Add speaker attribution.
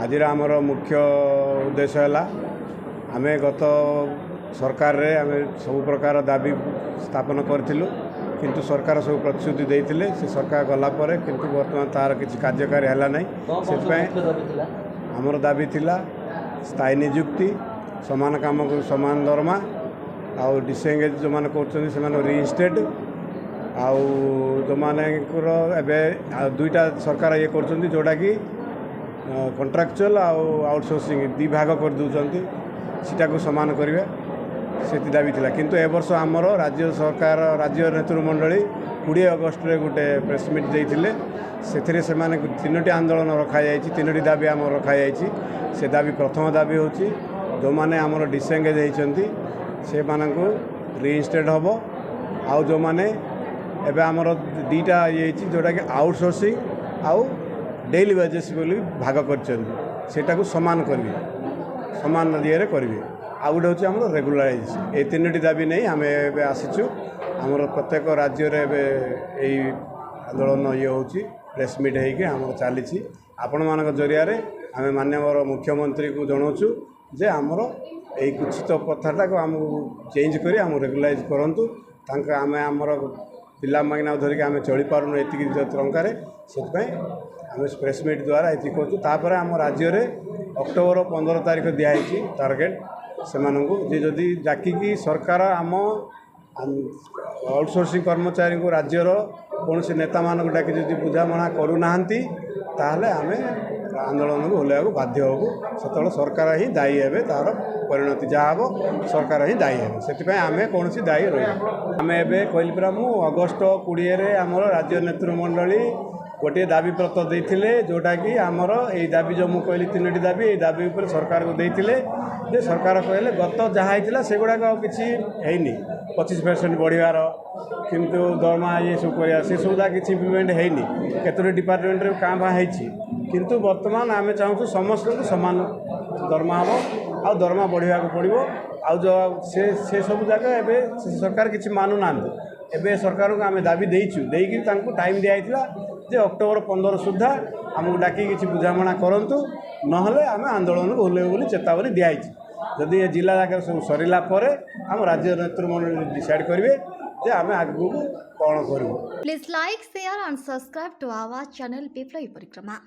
Speaker 1: आज आमर मुख्य उद्देश्य है आम गत सरकार रे आम सब प्रकार दाबी स्थापन करूँ किंतु सरकार सब प्रतिश्रुति देते से सरकार गलापर किंतु बर्तमान तार किसी कार्यकारी है ना से आमर दाबी थिला स्थायी निजुक्ति समान काम को समान दरमा आउ डिसएंगेज जो मैंने कर रिइंस्टेट आउ जो मानकर एवं दुईटा सरकार ये कर जोटा कि कॉन्ट्रैक्चुअल आउटसोर्सिंग दी भाग कर दूसरी सीटा को सामान करेंगे से दाबी थिला किंतु ए वर्ष आमर राज्य सरकार राज्य नेतृमंडली 20 अगस्ट रे गोटे प्रेस मीट देते से माने 3टी आंदोलन रखाई तीनोटी दाबी आम रखाई से दाबी प्रथम दाबी होची जो माने आमर डिसएंगेज होती से मानक रिइंस्टेट हम आउ जो माने एबे आमर दीटा ये जोटा कि आउटसोर्सिंग आउ डेली वेजेस बोली भाग कर समान करेंगे समान ये करेंगे आउ गोटे हूँ आम रेगुलाराइजेशन ये 3टी दाबी नहीं आम ए आसीचु आमर प्रत्येक राज्य यही आंदोलन ये हूँ प्रेस मीट होमर चली आपण मान जरिया आम माननीय मुख्यमंत्री को जनाऊँ जे आमर यही कुछित कथाटा को आम चेंज कर आम रेगुलाइज करूँ आम आमर पिला मागिना धरिक आम चली पारूँ ये टंकार से आम प्रेस मीट द्वारा ये करूँ आम राज्य में अक्टोबर 15 तारीख दिखाई टार्गेट से जदि डाकिकी सरकार आम आउटसोर्सिंग कर्मचारी को राज्यर कौन से नेता मान डाकी जब बुझामणा करूना ताहले आम आंदोलन को ओह्लैया बाध्य हबू से सरकार ही दायी है तार परिणति जहाँ हम सरकार ही दायी है से आम कौन दायी रही आम ए कहली परा मु अगस्ट 20 आम राज्य नेतृमंडली गोटे दाबी पत्र देते जोटा कि आमर यही दाबी जो मुझे कहली 3टी दाबी ये दाबी उपर सरकार को देते जे सरकार कहले गत जहाँ होता से गुड़ाक किसी है 25% बढ़ियार किंतु दरमा ये सब कर से सुविधा किसी इम्प्लीमेंट होनी केतोटी डिपार्टमेंट में क्या भाई किंतु वर्तमान आम चाहूँ समस्त को सामान दरमा हम आ दरमा बढ़िया पड़ो आ जो से सब जगह एवं सरकार किसी मानुना एवं सरकार को आम दाबी देचु देकी टाइम दिखाई जे अक्टोबर 15 सुधा आमको डाकी किसी बुझामणा करूँ नहले आम आंदोलन को ओह्लैबू बोली चेतावनी दिखाई जदि ये जिला जाकर सब सरला आम राज्य नेतृमंडल डिसाइड करेंगे जे आम आगू कौन करूँ।
Speaker 2: Please like, share and subscribe to our channel Biploi Parikrama.